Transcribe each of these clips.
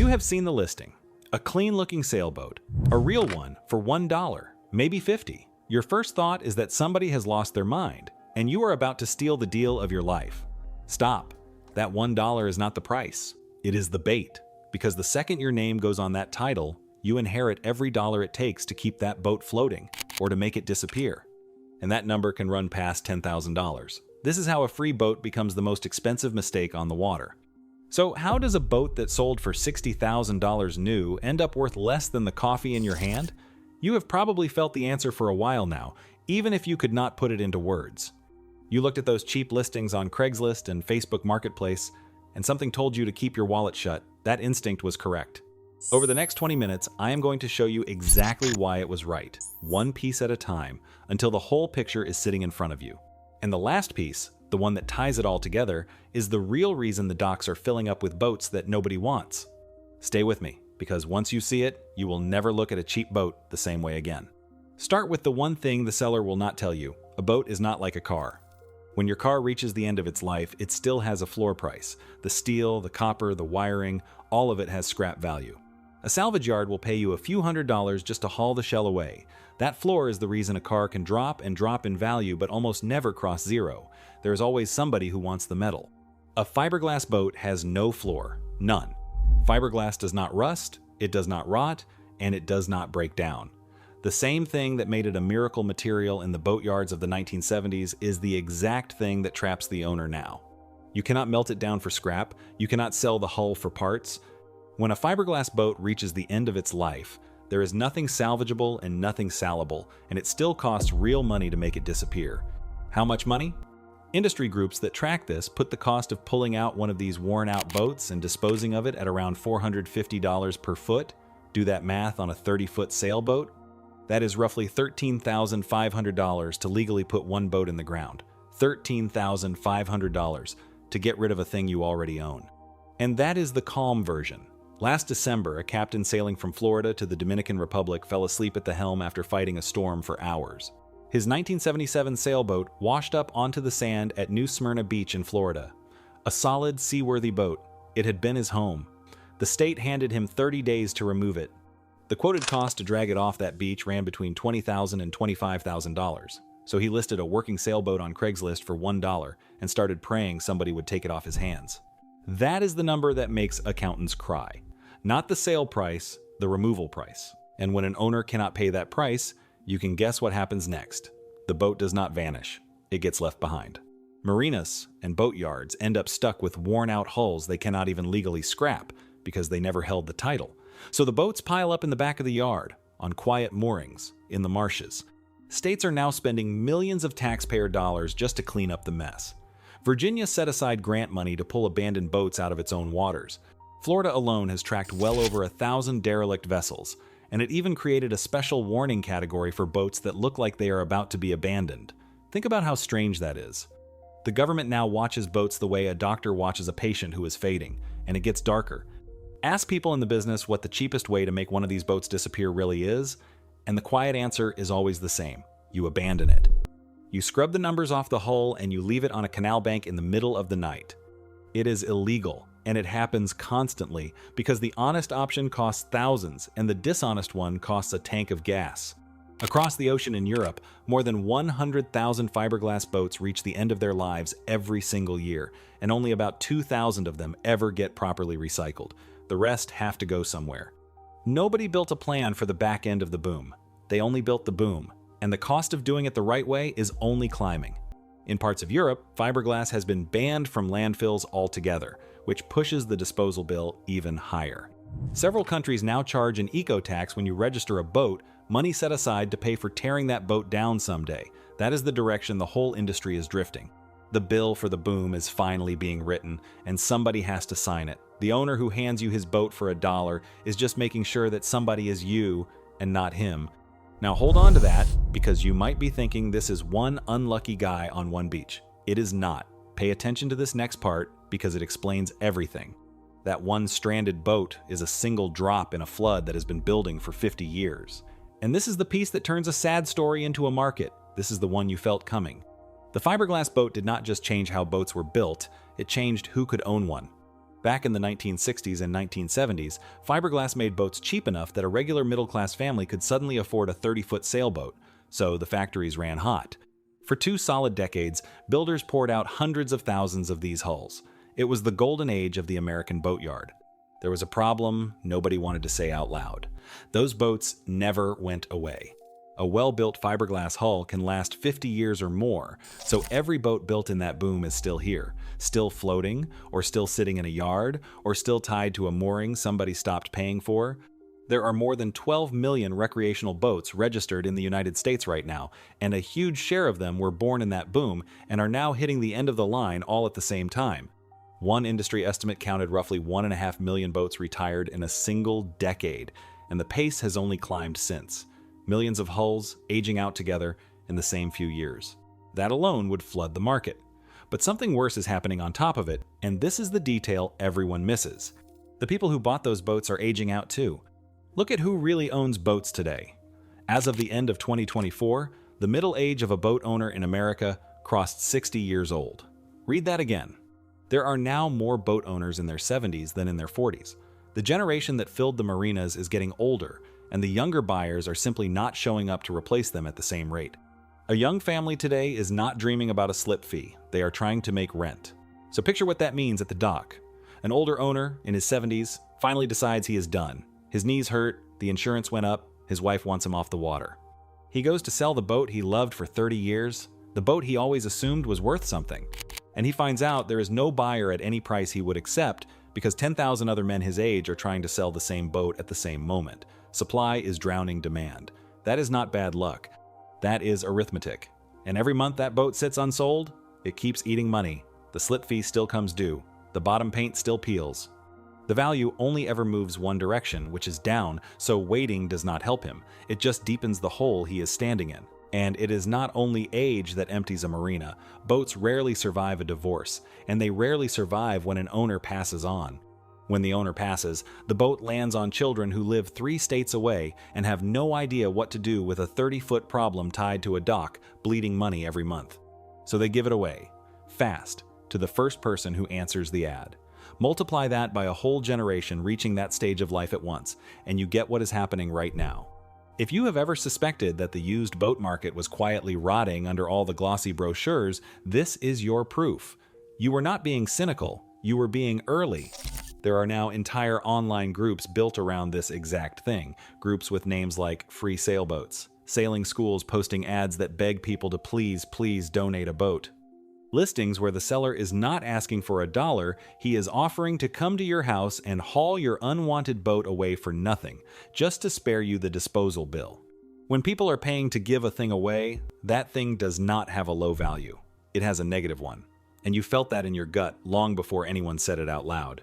You have seen the listing. A clean-looking sailboat, a real one for $1, maybe $50. Your first thought is that somebody has lost their mind, and you are about to steal the deal of your life. Stop. That $1 is not the price. It is the bait, because the second your name goes on that title, you inherit every dollar it takes to keep that boat floating or to make it disappear. And that number can run past $10,000. This is how a free boat becomes the most expensive mistake on the water. So how does a boat that sold for $60,000 new end up worth less than the coffee in your hand? You have probably felt the answer for a while now, even if you could not put it into words. You looked at those cheap listings on Craigslist and Facebook Marketplace, and something told you to keep your wallet shut. That instinct was correct. Over the next 20 minutes, I am going to show you exactly why it was right, one piece at a time, until the whole picture is sitting in front of you. And the last piece, the one that ties it all together, is the real reason the docks are filling up with boats that nobody wants. Stay with me, because once you see it, you will never look at a cheap boat the same way again. Start with the one thing the seller will not tell you. A boat is not like a car. When your car reaches the end of its life, it still has a floor price. The steel, the copper, the wiring, all of it has scrap value. A salvage yard will pay you a few $100s just to haul the shell away. That floor is the reason a car can drop and drop in value but almost never cross zero. There is always somebody who wants the metal. A fiberglass boat has no floor, none. Fiberglass does not rust, it does not rot, and it does not break down. The same thing that made it a miracle material in the boatyards of the 1970s is the exact thing that traps the owner now. You cannot melt it down for scrap, you cannot sell the hull for parts. When a fiberglass boat reaches the end of its life, there is nothing salvageable and nothing salable, and it still costs real money to make it disappear. How much money? Industry groups that track this put the cost of pulling out one of these worn-out boats and disposing of it at around $450 per foot. Do that math on a 30-foot sailboat. That is roughly $13,500 to legally put one boat in the ground. $13,500 to get rid of a thing you already own. And that is the calm version. Last December, a captain sailing from Florida to the Dominican Republic fell asleep at the helm after fighting a storm for hours. His 1977 sailboat washed up onto the sand at New Smyrna Beach in Florida. A solid, seaworthy boat. It had been his home. The state handed him 30 days to remove it. The quoted cost to drag it off that beach ran between $20,000 and $25,000. So he listed a working sailboat on Craigslist for $1 and started praying somebody would take it off his hands. That is the number that makes accountants cry. Not the sale price, the removal price. And when an owner cannot pay that price, you can guess what happens next. The boat does not vanish. It gets left behind. Marinas and boatyards end up stuck with worn-out hulls they cannot even legally scrap because they never held the title. So the boats pile up in the back of the yard, on quiet moorings, in the marshes. States are now spending millions of taxpayer dollars just to clean up the mess. Virginia set aside grant money to pull abandoned boats out of its own waters. Florida alone has tracked well over 1,000 derelict vessels, and it even created a special warning category for boats that look like they are about to be abandoned. Think about how strange that is. The government now watches boats the way a doctor watches a patient who is fading, and it gets darker. Ask people in the business what the cheapest way to make one of these boats disappear really is, and the quiet answer is always the same. You abandon it. You scrub the numbers off the hull and you leave it on a canal bank in the middle of the night. It is illegal, and it happens constantly because the honest option costs thousands and the dishonest one costs a tank of gas. Across the ocean in Europe, more than 100,000 fiberglass boats reach the end of their lives every single year, and only about 2,000 of them ever get properly recycled. The rest have to go somewhere. Nobody built a plan for the back end of the boom. They only built the boom, and the cost of doing it the right way is only climbing. In parts of Europe, fiberglass has been banned from landfills altogether, which pushes the disposal bill even higher. Several countries now charge an eco-tax when you register a boat, money set aside to pay for tearing that boat down someday. That is the direction the whole industry is drifting. The bill for the boom is finally being written, and somebody has to sign it. The owner who hands you his boat for $1 is just making sure that somebody is you and not him. Now hold on to that, because you might be thinking this is one unlucky guy on one beach. It is not. Pay attention to this next part, because it explains everything. That one stranded boat is a single drop in a flood that has been building for 50 years. And this is the piece that turns a sad story into a market. This is the one you felt coming. The fiberglass boat did not just change how boats were built, it changed who could own one. Back in the 1960s and 1970s, fiberglass made boats cheap enough that a regular middle-class family could suddenly afford a 30-foot sailboat, so the factories ran hot. For 2 solid decades, builders poured out hundreds of thousands of these hulls. It was the golden age of the American boatyard. There was a problem nobody wanted to say out loud. Those boats never went away. A well-built fiberglass hull can last 50 years or more, so every boat built in that boom is still here, still floating, or still sitting in a yard, or still tied to a mooring somebody stopped paying for. There are more than 12 million recreational boats registered in the United States right now, and a huge share of them were born in that boom and are now hitting the end of the line all at the same time. One industry estimate counted roughly 1.5 million boats retired in a single decade, and the pace has only climbed since. Millions of hulls aging out together in the same few years. That alone would flood the market. But something worse is happening on top of it, and this is the detail everyone misses. The people who bought those boats are aging out too. Look at who really owns boats today. As of the end of 2024, the middle age of a boat owner in America crossed 60 years old. Read that again. There are now more boat owners in their 70s than in their 40s. The generation that filled the marinas is getting older, and the younger buyers are simply not showing up to replace them at the same rate. A young family today is not dreaming about a slip fee. They are trying to make rent. So picture what that means at the dock. An older owner in his 70s finally decides he is done. His knees hurt, the insurance went up, his wife wants him off the water. He goes to sell the boat he loved for 30 years, the boat he always assumed was worth something. And he finds out there is no buyer at any price he would accept because 10,000 other men his age are trying to sell the same boat at the same moment. Supply is drowning demand. That is not bad luck. That is arithmetic. And every month that boat sits unsold, it keeps eating money. The slip fee still comes due. The bottom paint still peels. The value only ever moves one direction, which is down, so waiting does not help him. It just deepens the hole he is standing in. And it is not only age that empties a marina. Boats rarely survive a divorce, and they rarely survive when an owner passes on. When the owner passes, the boat lands on children who live 3 states away and have no idea what to do with a 30-foot problem tied to a dock, bleeding money every month. So they give it away, fast, to the first person who answers the ad. Multiply that by a whole generation reaching that stage of life at once, and you get what is happening right now. If you have ever suspected that the used boat market was quietly rotting under all the glossy brochures, this is your proof. You were not being cynical, you were being early. There are now entire online groups built around this exact thing, groups with names like Free Sailboats, sailing schools posting ads that beg people to please donate a boat. Listings where the seller is not asking for $1, he is offering to come to your house and haul your unwanted boat away for nothing, just to spare you the disposal bill. When people are paying to give a thing away, that thing does not have a low value. It has a negative one. And you felt that in your gut long before anyone said it out loud.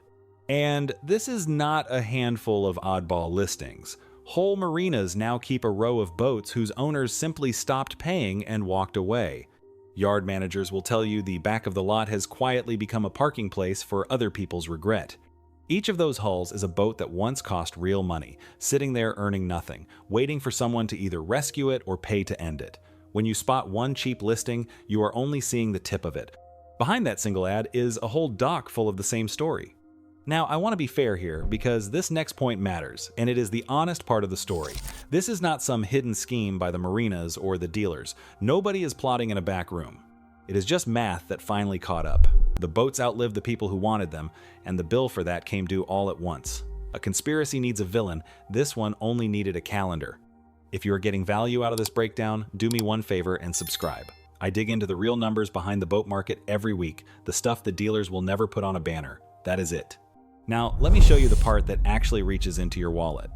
And this is not a handful of oddball listings. Whole marinas now keep a row of boats whose owners simply stopped paying and walked away. Yard managers will tell you the back of the lot has quietly become a parking place for other people's regret. Each of those hulls is a boat that once cost real money, sitting there earning nothing, waiting for someone to either rescue it or pay to end it. When you spot one cheap listing, you are only seeing the tip of it. Behind that single ad is a whole dock full of the same story. Now, I want to be fair here because this next point matters, and it is the honest part of the story. This is not some hidden scheme by the marinas or the dealers. Nobody is plotting in a back room. It is just math that finally caught up. The boats outlived the people who wanted them, and the bill for that came due all at once. A conspiracy needs a villain. This one only needed a calendar. If you are getting value out of this breakdown, do me one favor and subscribe. I dig into the real numbers behind the boat market every week, the stuff the dealers will never put on a banner. That is it. Now, let me show you the part that actually reaches into your wallet.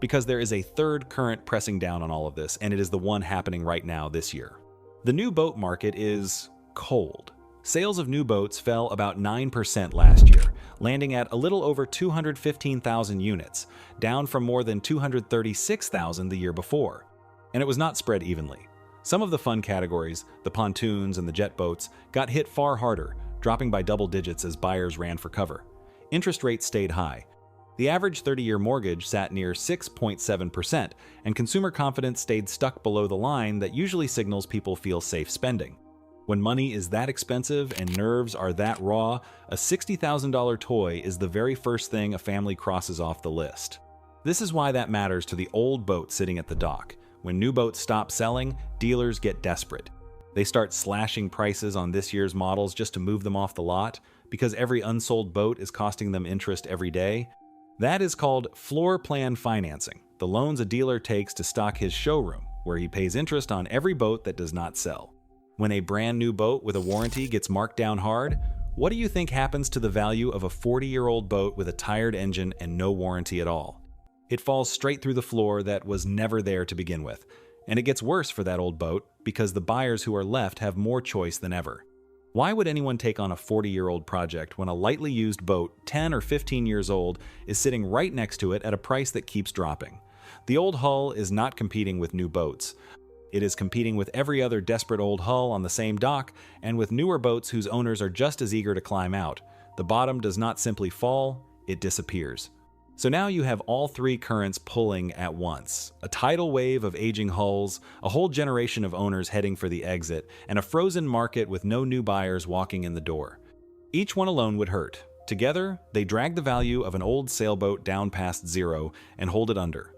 Because there is a third current pressing down on all of this, and it is the one happening right now this year. The new boat market is cold. Sales of new boats fell about 9% last year, landing at a little over 215,000 units, down from more than 236,000 the year before. And it was not spread evenly. Some of the fun categories, the pontoons and the jet boats, got hit far harder, dropping by double digits as buyers ran for cover. Interest rates stayed high. The average 30-year mortgage sat near 6.7%, and consumer confidence stayed stuck below the line that usually signals people feel safe spending. When money is that expensive and nerves are that raw, a $60,000 toy is the very first thing a family crosses off the list. This is why that matters to the old boat sitting at the dock. When new boats stop selling, dealers get desperate. They start slashing prices on this year's models just to move them off the lot, because every unsold boat is costing them interest every day. That is called floor plan financing, the loans a dealer takes to stock his showroom, where he pays interest on every boat that does not sell. When a brand new boat with a warranty gets marked down hard, what do you think happens to the value of a 40-year-old boat with a tired engine and no warranty at all? It falls straight through the floor that was never there to begin with. And it gets worse for that old boat because the buyers who are left have more choice than ever. Why would anyone take on a 40-year-old project when a lightly used boat, 10 or 15 years old, is sitting right next to it at a price that keeps dropping? The old hull is not competing with new boats. It is competing with every other desperate old hull on the same dock and with newer boats whose owners are just as eager to climb out. The bottom does not simply fall, it disappears. So now you have all three currents pulling at once. A tidal wave of aging hulls, a whole generation of owners heading for the exit, and a frozen market with no new buyers walking in the door. Each one alone would hurt. Together, they drag the value of an old sailboat down past zero and hold it under.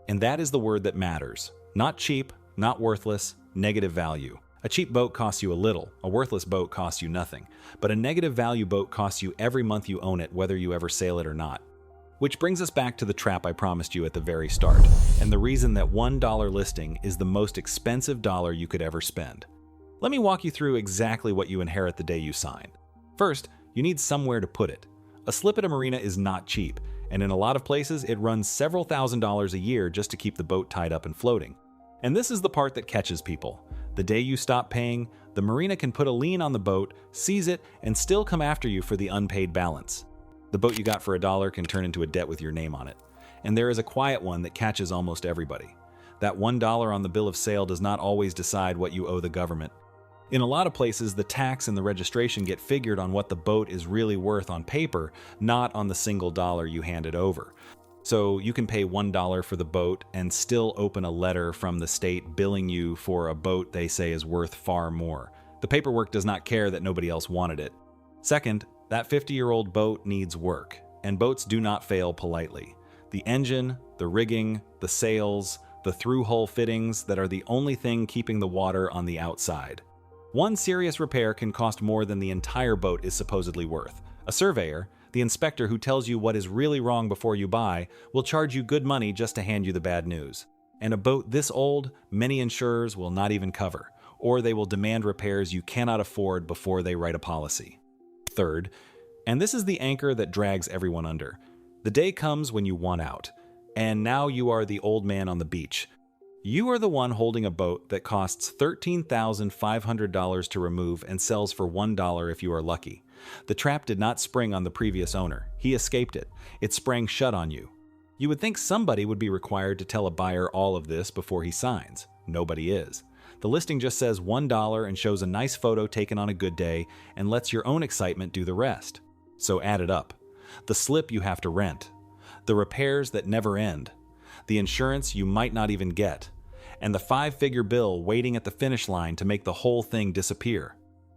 And that is the word that matters. Not cheap, not worthless, negative value. A cheap boat costs you a little, a worthless boat costs you nothing. But a negative value boat costs you every month you own it, whether you ever sail it or not. Which brings us back to the trap I promised you at the very start, and the reason that $1 listing is the most expensive dollar you could ever spend. Let me walk you through exactly what you inherit the day you sign. First, you need somewhere to put it. A slip at a marina is not cheap, and in a lot of places it runs several $1,000s a year just to keep the boat tied up and floating. And this is the part that catches people. The day you stop paying, the marina can put a lien on the boat, seize it, and still come after you for the unpaid balance. The boat you got for $1 can turn into a debt with your name on it. And there is a quiet one that catches almost everybody. That $1 on the bill of sale does not always decide what you owe the government. In a lot of places, the tax and the registration get figured on what the boat is really worth on paper, not on the single dollar you handed over. So you can pay $1 for the boat and still open a letter from the state billing you for a boat they say is worth far more. The paperwork does not care that nobody else wanted it. Second, that 50-year-old boat needs work, and boats do not fail politely. The engine, the rigging, the sails, the through-hull fittings that are the only thing keeping the water on the outside. One serious repair can cost more than the entire boat is supposedly worth. A surveyor, the inspector who tells you what is really wrong before you buy, will charge you good money just to hand you the bad news. And a boat this old, many insurers will not even cover, or they will demand repairs you cannot afford before they write a policy. Third, and this is the anchor that drags everyone under, the day comes when you want out, and now you are the old man on the beach. You are the one holding a boat that costs $13,500 to remove and sells for $1 if you are lucky. The trap did not spring on the previous owner. He escaped it. It sprang shut on you. You would think somebody would be required to tell a buyer all of this before he signs. Nobody is. The listing just says $1 and shows a nice photo taken on a good day and lets your own excitement do the rest. So add it up. The slip you have to rent. The repairs that never end. The insurance you might not even get. And the 5-figure bill waiting at the finish line to make the whole thing disappear.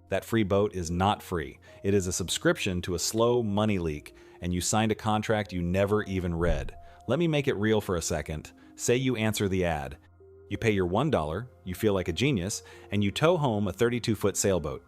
That free boat is not free. It is a subscription to a slow money leak, and you signed a contract you never even read. Let me make it real for a second. Say you answer the ad. You pay your $1, you feel like a genius, and you tow home a 32-foot sailboat.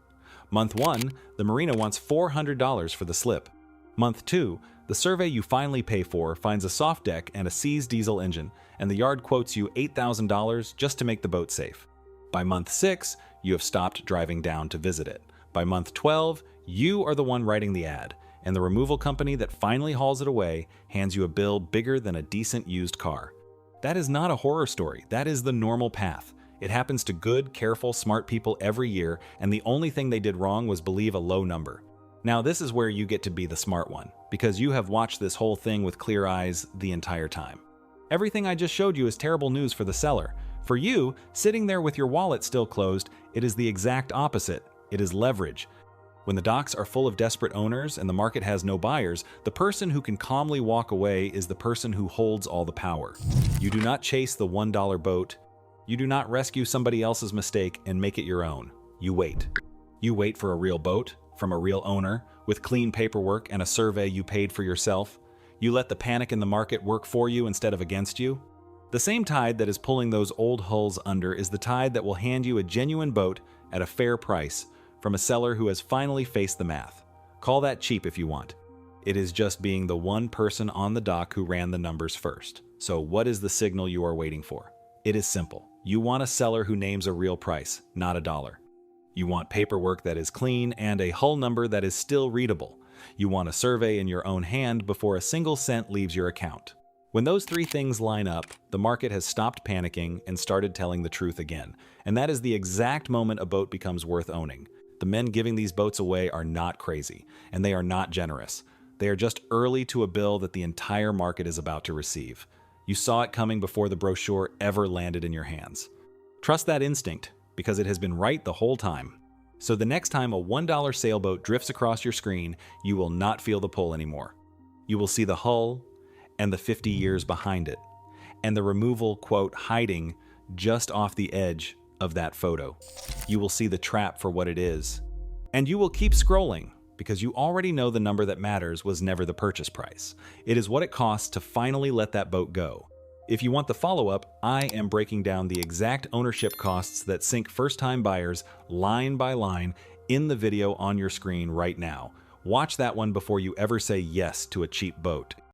Month 1, the marina wants $400 for the slip. Month 2, the survey you finally pay for finds a soft deck and a seized diesel engine, and the yard quotes you $8,000 just to make the boat safe. By month 6, you have stopped driving down to visit it. By month 12, you are the one writing the ad, and the removal company that finally hauls it away hands you a bill bigger than a decent used car. That is not a horror story. That is the normal path. It happens to good, careful, smart people every year, and the only thing they did wrong was believe a low number. Now this is where you get to be the smart one, because you have watched this whole thing with clear eyes the entire time. Everything I just showed you is terrible news for the seller. For you, sitting there with your wallet still closed, it is the exact opposite. It is leverage. When the docks are full of desperate owners and the market has no buyers, the person who can calmly walk away is the person who holds all the power. You do not chase the $1 boat. You do not rescue somebody else's mistake and make it your own. You wait. You wait for a real boat, from a real owner, with clean paperwork and a survey you paid for yourself. You let the panic in the market work for you instead of against you. The same tide that is pulling those old hulls under is the tide that will hand you a genuine boat at a fair price from a seller who has finally faced the math. Call that cheap if you want. It is just being the one person on the dock who ran the numbers first. So what is the signal you are waiting for? It is simple. You want a seller who names a real price, not a dollar. You want paperwork that is clean and a hull number that is still readable. You want a survey in your own hand before a single cent leaves your account. When those three things line up, the market has stopped panicking and started telling the truth again. And that is the exact moment a boat becomes worth owning. The men giving these boats away are not crazy, and they are not generous. They are just early to a bill that the entire market is about to receive. You saw it coming before the brochure ever landed in your hands. Trust that instinct, because it has been right the whole time. So the next time a $1 sailboat drifts across your screen, you will not feel the pull anymore. You will see the hull and the 50 years behind it, and the removal, quote, hiding just off the edge of that photo. You will see the trap for what it is. And you will keep scrolling, because you already know the number that matters was never the purchase price. It is what it costs to finally let that boat go. If you want the follow-up, I am breaking down the exact ownership costs that sink first-time buyers line by line in the video on your screen right now. Watch that one before you ever say yes to a cheap boat.